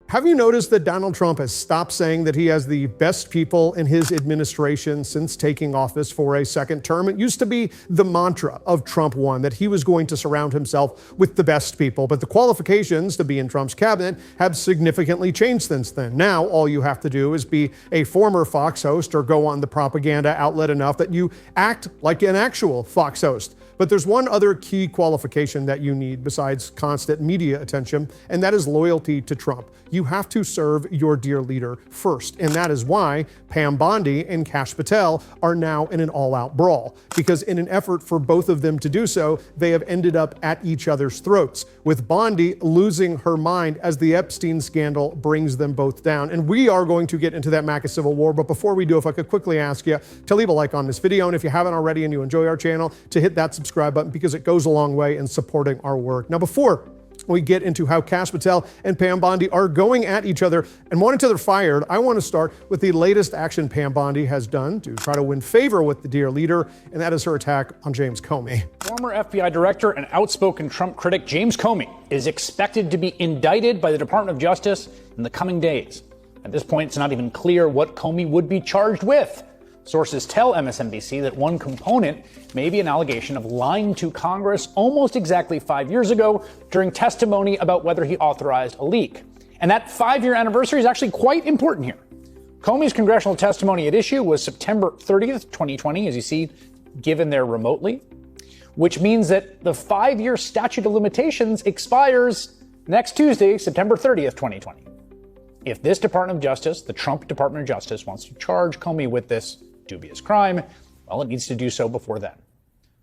Have you noticed that Donald Trump has stopped saying that he has the best people in his administration since taking office for a second term? It used to be the mantra of Trump 1 that he was going to surround himself with the best people, but the qualifications to be in Trump's cabinet have significantly changed since then. Now, all you have to do is be a former Fox host or go on the propaganda outlet enough that you act like an actual Fox host. But there's one other key qualification that you need besides constant media attention, and that is loyalty to Trump. You have to serve your dear leader first, and that is why Pam Bondi and Kash Patel are now in an all-out brawl, because in an effort for both of them to do so, they have ended up at each other's throats, with Bondi losing her mind as the Epstein scandal brings them both down. And we are going to get into that MAGA civil war, but before we do, if I could quickly ask you to leave a like on this video, and if you haven't already and you enjoy our channel, to hit that subscribe button, because it goes a long way in supporting our work. Now, before we get into how Kash Patel and Pam Bondi are going at each other and want each other fired, I want to start with the latest action Pam Bondi has done to try to win favor with the dear leader, and that is her attack on James Comey. Former FBI director and outspoken Trump critic James Comey is expected to be indicted by the Department of Justice in the coming days. At this point, it's not even clear what Comey would be charged with. Sources tell MSNBC that one component may be an allegation of lying to Congress almost exactly 5 years ago during testimony about whether he authorized a leak. And that 5-year anniversary is actually quite important here. Comey's congressional testimony at issue was September 30th, 2020, as you see, given there remotely, which means that the 5-year statute of limitations expires next Tuesday, September 30th, 2020. If this Department of Justice, the Trump Department of Justice, wants to charge Comey with this dubious crime, well, it needs to do so before then.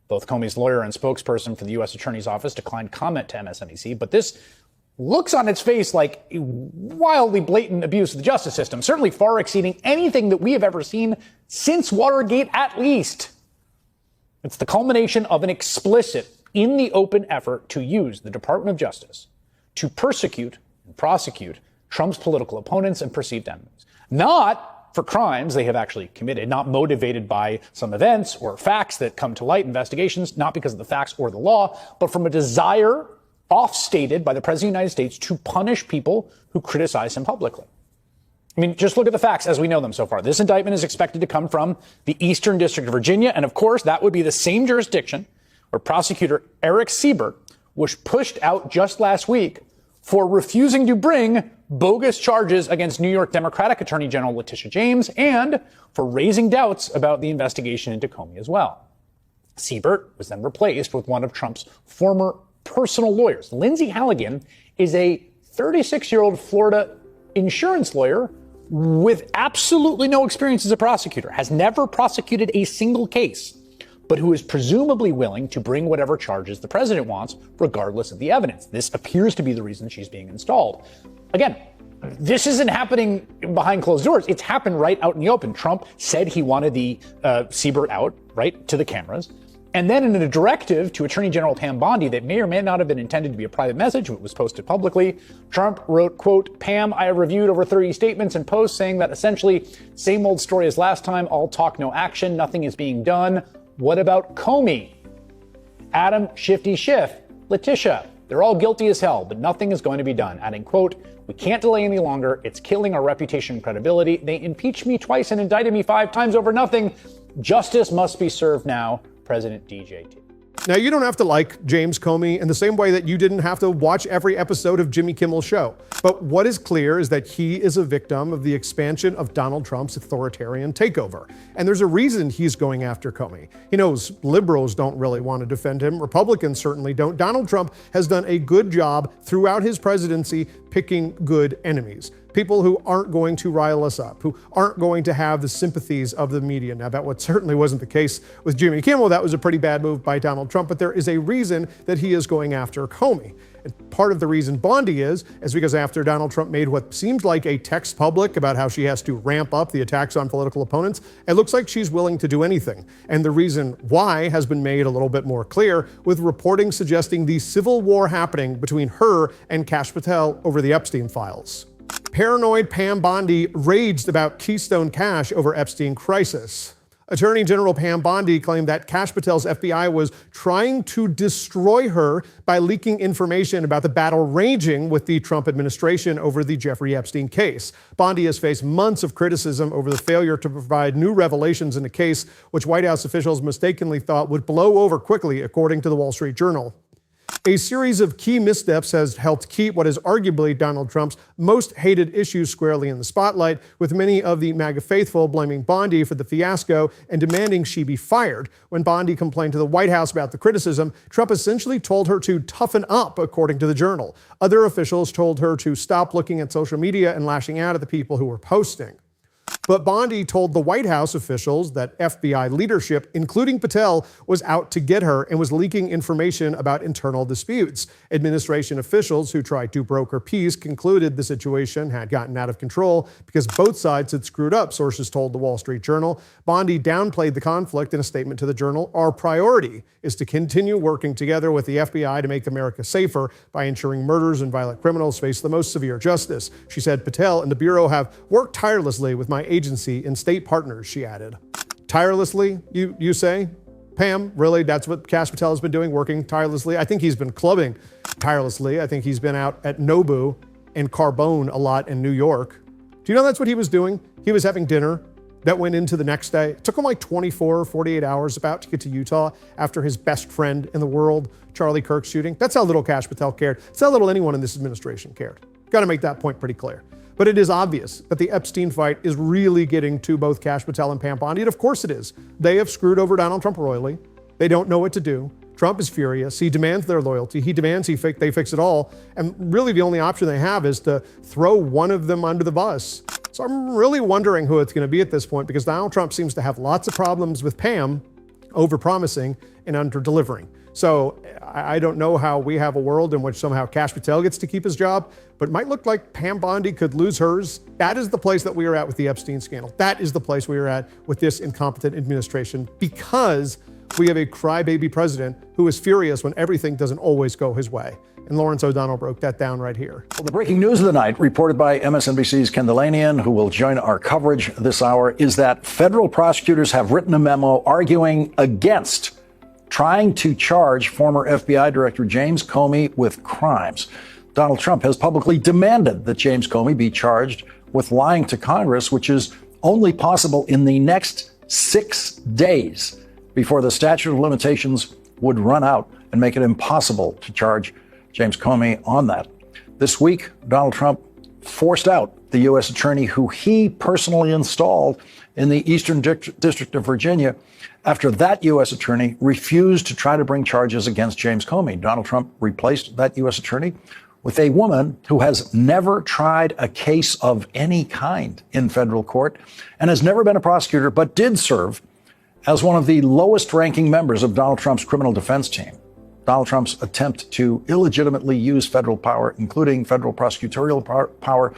Both Comey's lawyer and spokesperson for the U.S. Attorney's Office declined comment to MSNBC, but this looks on its face like a wildly blatant abuse of the justice system, certainly far exceeding anything that we have ever seen since Watergate, at least. It's the culmination of an explicit, in the open effort to use the Department of Justice to persecute and prosecute Trump's political opponents and perceived enemies. Not for crimes they have actually committed, not motivated by some events or facts that come to light, investigations, not because of the facts or the law, but from a desire off-stated by the President of the United States to punish people who criticize him publicly. I mean, just look at the facts as we know them so far. This indictment is expected to come from the Eastern District of Virginia, and of course, that would be the same jurisdiction where prosecutor Eric Siebert was pushed out just last week for refusing to bring bogus charges against New York Democratic Attorney General Letitia James and for raising doubts about the investigation into Comey as well. Siebert was then replaced with one of Trump's former personal lawyers. Lindsay Halligan is a 36-year-old Florida insurance lawyer with absolutely no experience as a prosecutor, has never prosecuted a single case, but who is presumably willing to bring whatever charges the president wants, regardless of the evidence. This appears to be the reason she's being installed. Again, this isn't happening behind closed doors. It's happened right out in the open. Trump said he wanted the Siebert out, right, to the cameras. And then in a directive to Attorney General Pam Bondi that may or may not have been intended to be a private message, but was posted publicly, Trump wrote, quote, "Pam, I have reviewed over 30 statements and posts saying that essentially same old story as last time, all talk, no action, nothing is being done. What about Comey? Adam, Shifty Schiff, Letitia, they're all guilty as hell, but nothing is going to be done." Adding, quote, "We can't delay any longer. It's killing our reputation and credibility. They impeached me twice and indicted me 5 times over nothing. Justice must be served now. President DJT." Now, you don't have to like James Comey in the same way that you didn't have to watch every episode of Jimmy Kimmel's show. But what is clear is that he is a victim of the expansion of Donald Trump's authoritarian takeover. And there's a reason he's going after Comey. He knows liberals don't really want to defend him. Republicans certainly don't. Donald Trump has done a good job throughout his presidency picking good enemies. People who aren't going to rile us up, who aren't going to have the sympathies of the media. Now, that certainly wasn't the case with Jimmy Kimmel. That was a pretty bad move by Donald Trump, but there is a reason that he is going after Comey. And part of the reason Bondi is because after Donald Trump made what seemed like a text public about how she has to ramp up the attacks on political opponents, it looks like she's willing to do anything. And the reason why has been made a little bit more clear with reporting suggesting the civil war happening between her and Kash Patel over the Epstein files. Paranoid Pam Bondi raged about Keystone Cash over Epstein crisis. Attorney General Pam Bondi claimed that Kash Patel's FBI was trying to destroy her by leaking information about the battle raging with the Trump administration over the Jeffrey Epstein case. Bondi has faced months of criticism over the failure to provide new revelations in a case which White House officials mistakenly thought would blow over quickly, according to the Wall Street Journal. A series of key missteps has helped keep what is arguably Donald Trump's most hated issues squarely in the spotlight, with many of the MAGA faithful blaming Bondi for the fiasco and demanding she be fired. When Bondi complained to the White House about the criticism, Trump essentially told her to toughen up, according to the Journal. Other officials told her to stop looking at social media and lashing out at the people who were posting. But Bondi told the White House officials that FBI leadership, including Patel, was out to get her and was leaking information about internal disputes. Administration officials who tried to broker peace concluded the situation had gotten out of control because both sides had screwed up, sources told the Wall Street Journal. Bondi downplayed the conflict in a statement to the Journal. Our priority is to continue working together with the FBI to make America safer by ensuring murderers and violent criminals face the most severe justice. She said Patel and the Bureau have worked tirelessly with my agency and state partners, she added. Tirelessly, you say? Pam, really? That's what Kash Patel has been doing, working tirelessly? I think he's been clubbing tirelessly. I think he's been out at Nobu and Carbone a lot in New York. Do you know that's what he was doing? He was having dinner that went into the next day. It took him like 24 or 48 hours about to get to Utah after his best friend in the world, Charlie Kirk, shooting. That's how little Kash Patel cared. That's how little anyone in this administration cared. Got to make that point pretty clear. But it is obvious that the Epstein fight is really getting to both Kash Patel and Pam Bondi, and of course it is. They have screwed over Donald Trump royally. They don't know what to do. Trump is furious. He demands their loyalty. He demands they fix it all. And really the only option they have is to throw one of them under the bus. So I'm really wondering who it's going to be at this point, because Donald Trump seems to have lots of problems with Pam over-promising and under-delivering. So I don't know how we have a world in which somehow Kash Patel gets to keep his job, but it might look like Pam Bondi could lose hers. That is the place that we are at with the Epstein scandal. That is the place we are at with this incompetent administration, because we have a crybaby president who is furious when everything doesn't always go his way. And Lawrence O'Donnell broke that down right here. Well, the breaking news of the night, reported by MSNBC's Ken Delanian, who will join our coverage this hour, is that federal prosecutors have written a memo arguing against trying to charge former FBI Director James Comey with crimes. Donald Trump has publicly demanded that James Comey be charged with lying to Congress, which is only possible in the next 6 days before the statute of limitations would run out and make it impossible to charge James Comey on that. This week, Donald Trump forced out the U.S. attorney who he personally installed in the Eastern District of Virginia after that U.S. attorney refused to try to bring charges against James Comey. Donald Trump replaced that U.S. attorney with a woman who has never tried a case of any kind in federal court and has never been a prosecutor, but did serve as one of the lowest ranking members of Donald Trump's criminal defense team. Donald Trump's attempt to illegitimately use federal power, including federal prosecutorial power,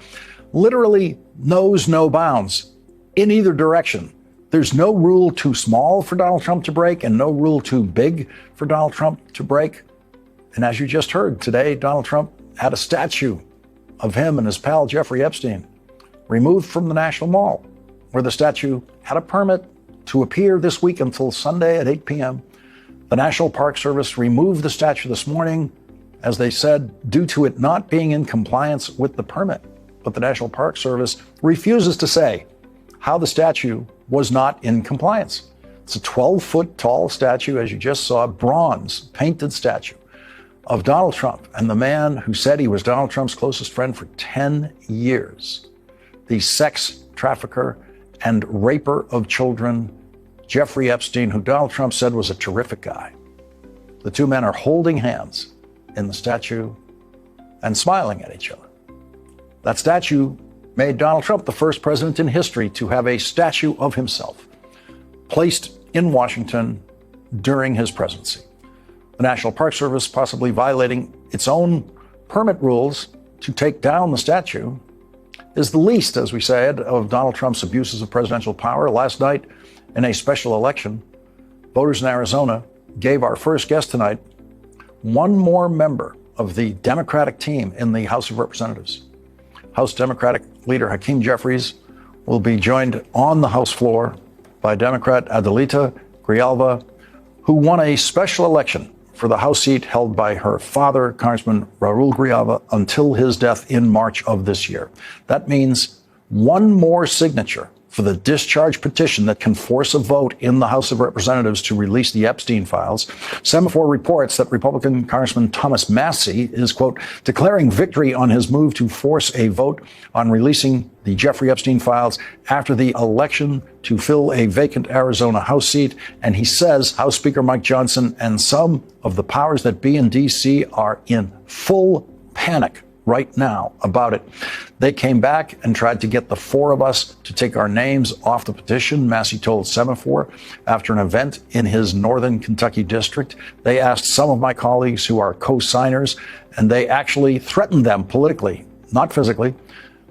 literally knows no bounds in either direction. There's no rule too small for Donald Trump to break and no rule too big for Donald Trump to break. And as you just heard today, Donald Trump had a statue of him and his pal Jeffrey Epstein removed from the National Mall, where the statue had a permit to appear this week until Sunday at 8 p.m. The National Park Service removed the statue this morning, as they said, due to it not being in compliance with the permit. But the National Park Service refuses to say how the statue was not in compliance. It's a 12-foot tall statue, as you just saw, bronze painted statue of Donald Trump and the man who said he was Donald Trump's closest friend for 10 years, the sex trafficker and raper of children, Jeffrey Epstein, who Donald Trump said was a terrific guy. The two men are holding hands in the statue and smiling at each other. That statue made Donald Trump the first president in history to have a statue of himself placed in Washington during his presidency. The National Park Service possibly violating its own permit rules to take down the statue is the least, as we said, of Donald Trump's abuses of presidential power. Last night, in a special election, voters in Arizona gave our first guest tonight one more member of the Democratic team in the House of Representatives. House Democratic leader Hakeem Jeffries will be joined on the House floor by Democrat Adelita Grijalva, who won a special election for the House seat held by her father, Congressman Raul Grijalva, until his death in March of this year. That means one more signature for the discharge petition that can force a vote in the House of Representatives to release the Epstein files. Semaphore reports that Republican Congressman Thomas Massie is, quote, declaring victory on his move to force a vote on releasing the Jeffrey Epstein files after the election to fill a vacant Arizona House seat. And he says House Speaker Mike Johnson and some of the powers that be in D.C. are in full panic right now about it. They came back and tried to get the four of us to take our names off the petition, Massie told Semaphore after an event in his northern Kentucky district. They asked some of my colleagues who are co-signers, and they actually threatened them politically, not physically.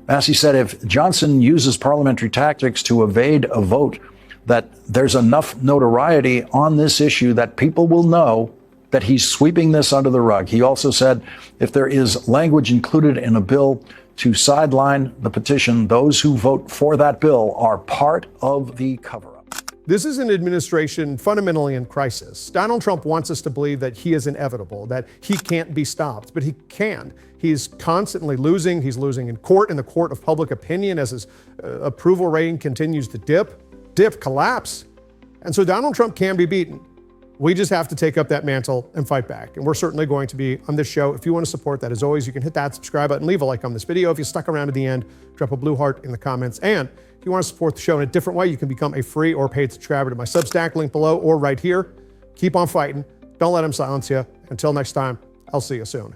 Massie said if Johnson uses parliamentary tactics to evade a vote, that there's enough notoriety on this issue that people will know that he's sweeping this under the rug. He also said if there is language included in a bill to sideline the petition, those who vote for that bill are part of the cover-up. This is an administration fundamentally in crisis. Donald Trump wants us to believe that he is inevitable, that he can't be stopped, but he can. He's constantly losing. He's losing in court, in the court of public opinion, as his approval rating continues to collapse. And so Donald Trump can be beaten. We just have to take up that mantle and fight back. And we're certainly going to be on this show. If you want to support that, as always, you can hit that subscribe button, leave a like on this video. If you stuck around to the end, drop a blue heart in the comments. And if you want to support the show in a different way, you can become a free or paid subscriber to my Substack, link below or right here. Keep on fighting. Don't let them silence you. Until next time, I'll see you soon.